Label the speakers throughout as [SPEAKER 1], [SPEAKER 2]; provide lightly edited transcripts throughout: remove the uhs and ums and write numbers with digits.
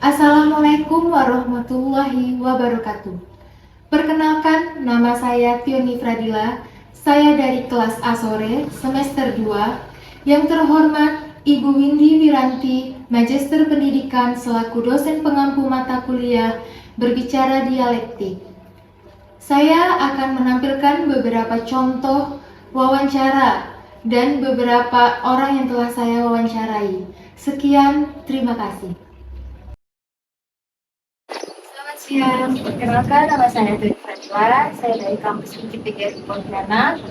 [SPEAKER 1] Assalamualaikum warahmatullahi wabarakatuh. Perkenalkan, nama saya Tioni Fradila. Saya dari kelas A sore, semester 2. Yang terhormat, Ibu Windy Wiranti, Magister Pendidikan selaku dosen pengampu mata kuliah berbicara dialektik. Saya akan menampilkan beberapa contoh wawancara dan beberapa orang yang telah saya wawancarai. Sekian, terima kasih. Selamat siang, perkenalkan nama saya Dwi Fradila, saya dari kampus UGM Pontianak.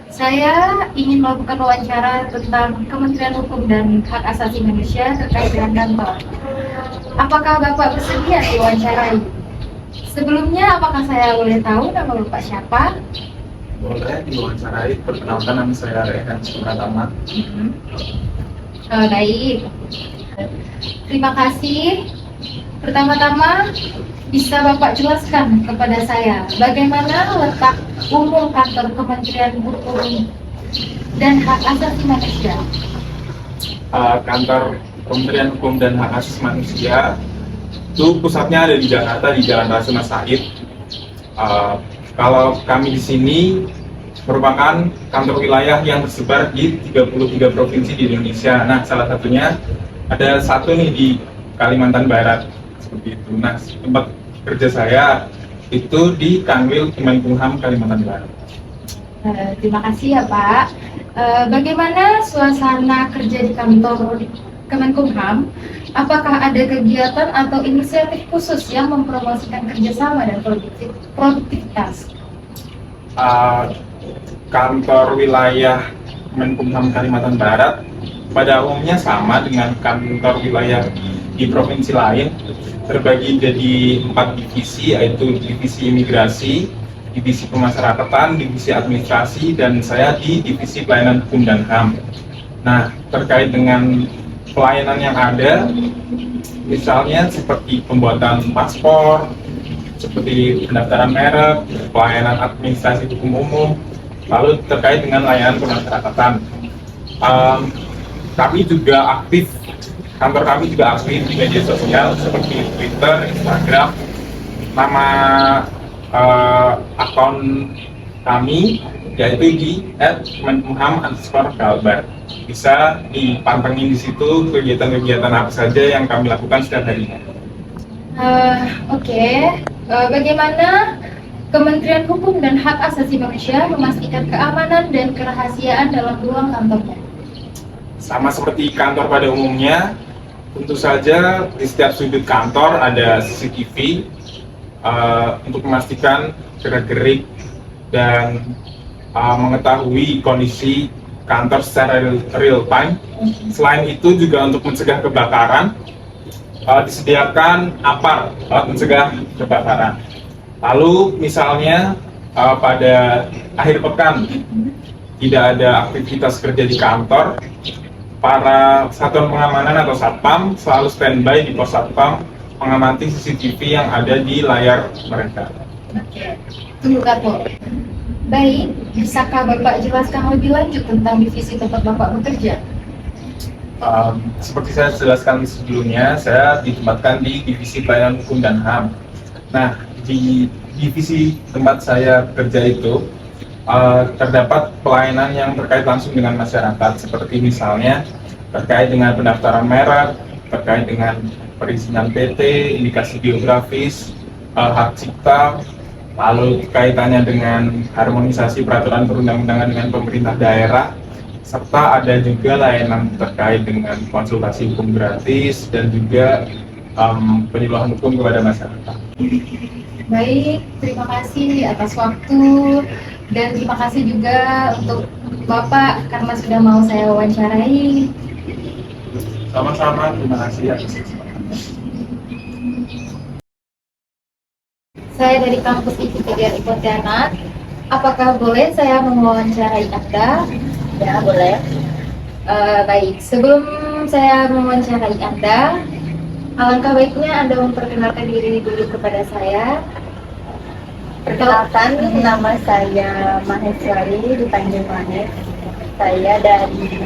[SPEAKER 1] Saya ingin melakukan wawancara tentang Kementerian Hukum dan Hak Asasi Manusia terkait dengan kantor. Apakah Bapak bersedia diwawancarai? Sebelumnya, apakah saya boleh tahu nama Bapak siapa?
[SPEAKER 2] Boleh diwawancarai. Perkenalkan, nama saya Rehan Pratama.
[SPEAKER 1] Baik, terima kasih. Pertama-tama, bisa Bapak jelaskan kepada saya bagaimana letak umum kantor Kementerian Hukum dan Hak Asasi Manusia?
[SPEAKER 2] Kantor Kementerian Hukum dan Hak Asasi Manusia itu pusatnya ada di Jakarta, di Jalan Rasuna Said. Kalau kami di sini merupakan kantor wilayah yang tersebar di 33 provinsi di Indonesia. Nah, salah satunya ada satu nih di Kalimantan Barat, seperti itu. Nah, tempat kerja saya itu di Kanwil Kemenkumham Kalimantan Barat.
[SPEAKER 1] Terima kasih ya Pak. Bagaimana suasana kerja di kantor Kemenkumham? Apakah ada kegiatan atau inisiatif khusus yang mempromosikan kerjasama dan produktivitas?
[SPEAKER 2] Kantor wilayah Kemenkumham Kalimantan Barat pada umumnya sama dengan kantor wilayah di provinsi lain, terbagi jadi 4 divisi, yaitu divisi imigrasi, divisi pemasyarakatan, divisi administrasi, dan saya di divisi pelayanan hukum dan HAM. Nah, terkait dengan pelayanan yang ada, misalnya seperti pembuatan paspor, seperti pendaftaran merek, pelayanan administrasi hukum umum, lalu terkait dengan layanan pemasyarakatan. Kantor kami juga aktif di media sosial seperti Twitter, Instagram. Nama akun kami yaitu di @kemenkumham_kalbar. Bisa dipantengin di situ kegiatan-kegiatan apa saja yang kami lakukan setiap harinya.
[SPEAKER 1] Bagaimana Kementerian Hukum dan Hak Asasi Manusia memastikan keamanan dan kerahasiaan dalam ruang kantornya?
[SPEAKER 2] Sama seperti kantor pada umumnya, tentu saja di setiap sudut kantor ada CCTV untuk memastikan gerak-gerik dan mengetahui kondisi kantor secara real time. Selain itu juga untuk mencegah kebakaran, disediakan APAR, alat mencegah kebakaran. Lalu misalnya pada akhir pekan tidak ada aktivitas kerja di kantor, para satuan pengamanan atau satpam selalu standby di pos satpam mengamati CCTV yang ada di layar mereka.
[SPEAKER 1] Oke, tunggu Kak. Baik, bisakah Bapak jelaskan lebih lanjut tentang divisi tempat Bapak bekerja?
[SPEAKER 2] Seperti saya jelaskan sebelumnya, saya ditempatkan di divisi pelayanan hukum dan HAM. Nah, di divisi tempat saya kerja itu terdapat pelayanan yang terkait langsung dengan masyarakat, seperti misalnya terkait dengan pendaftaran merek, terkait dengan perizinan PT, indikasi geografis, hak cipta, lalu kaitannya dengan harmonisasi peraturan perundang-undangan dengan pemerintah daerah, serta ada juga layanan terkait dengan konsultasi hukum gratis dan juga penyuluhan hukum kepada masyarakat.
[SPEAKER 1] Baik, terima kasih atas waktu dan terima kasih juga untuk Bapak karena sudah mau saya wawancarai.
[SPEAKER 2] Sama-sama, terima kasih atas kesempatannya.
[SPEAKER 1] Saya dari kampus UGM Pontianak. Apakah boleh saya mewawancarai Anda?
[SPEAKER 3] Ya, boleh.
[SPEAKER 1] Baik, sebelum saya mewawancarai Anda, alangkah baiknya Anda memperkenalkan diri dulu kepada saya.
[SPEAKER 3] Perkenalkan, nama saya Maheswari, dipanggil Mahes. Saya dari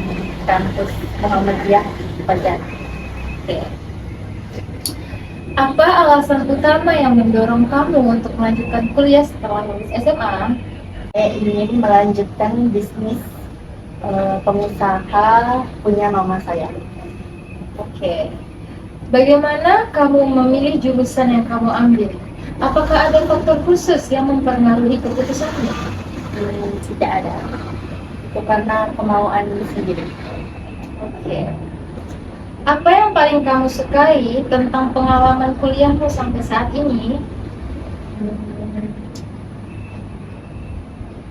[SPEAKER 3] kampus Muhammadiyah Pontianak.
[SPEAKER 1] Oke. Apa alasan utama yang mendorong kamu untuk melanjutkan kuliah setelah lulus SMA?
[SPEAKER 3] Saya ingin melanjutkan bisnis pengusaha punya mama saya.
[SPEAKER 1] Oke. Bagaimana kamu memilih jurusan yang kamu ambil? Apakah ada faktor khusus yang mempengaruhi keputusanmu?
[SPEAKER 3] Tidak ada. Itu karena kemauan sendiri.
[SPEAKER 1] Oke. Apa yang paling kamu sukai tentang pengalaman kuliahmu sampai saat ini?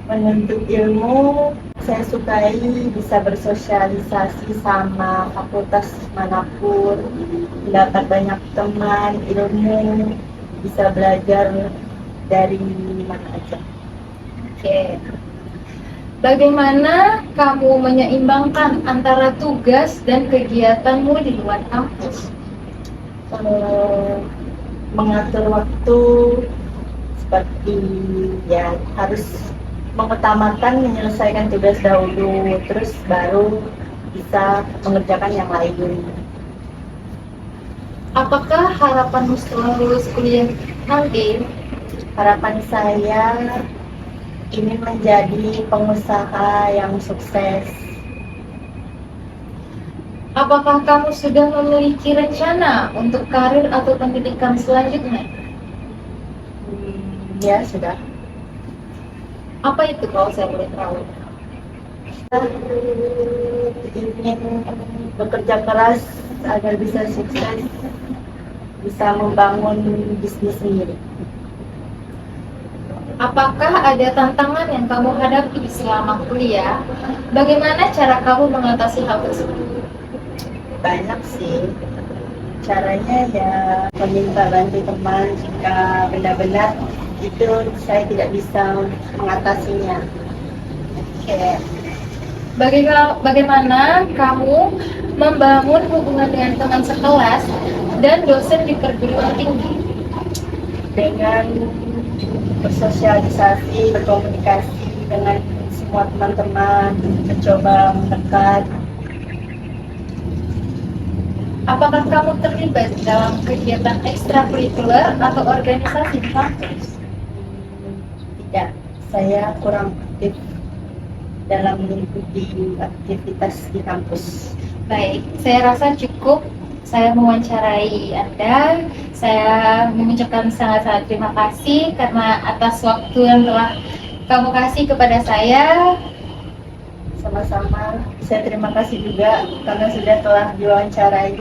[SPEAKER 3] Menuntut ilmu, saya sukai bisa bersosialisasi sama fakultas manapun, dapat banyak teman, ilmu, bisa belajar dari mana aja.
[SPEAKER 1] Oke. Bagaimana kamu menyeimbangkan antara tugas dan kegiatanmu di luar kampus?
[SPEAKER 3] Mengatur waktu seperti ya harus mengutamakan menyelesaikan tugas dahulu, terus baru bisa mengerjakan yang lain.
[SPEAKER 1] Apakah harapanmu setelah lulus kuliah nanti?
[SPEAKER 3] Harapan saya ingin menjadi pengusaha yang sukses.
[SPEAKER 1] Apakah kamu sudah memiliki rencana untuk karir atau pendidikan selanjutnya?
[SPEAKER 3] Ya sudah.
[SPEAKER 1] Apa itu kalau saya boleh tahu?
[SPEAKER 3] Ingin bekerja keras agar bisa sukses, bisa membangun bisnis sendiri.
[SPEAKER 1] Apakah ada tantangan yang kamu hadapi selama kuliah? Bagaimana cara kamu mengatasi hal tersebut?
[SPEAKER 3] Banyak sih. Caranya ya meminta bantu teman jika benar-benar itu saya tidak bisa mengatasinya.
[SPEAKER 1] Oke. Bagaimana kamu membangun hubungan dengan teman sekelas dan dosen di perguruan tinggi?
[SPEAKER 3] Dengan bersosialisasi, berkomunikasi dengan semua teman-teman, mencoba mendekat.
[SPEAKER 1] Apakah kamu terlibat dalam kegiatan ekstrakurikuler atau organisasi di kampus?
[SPEAKER 3] Tidak, saya kurang aktif dalam mengikuti aktivitas di kampus.
[SPEAKER 1] Baik, saya rasa cukup. Saya mewawancarai Anda. Saya mengucapkan sangat-sangat terima kasih karena atas waktu yang telah kamu kasih kepada saya.
[SPEAKER 3] Sama-sama, saya terima kasih juga karena sudah telah diwawancarai.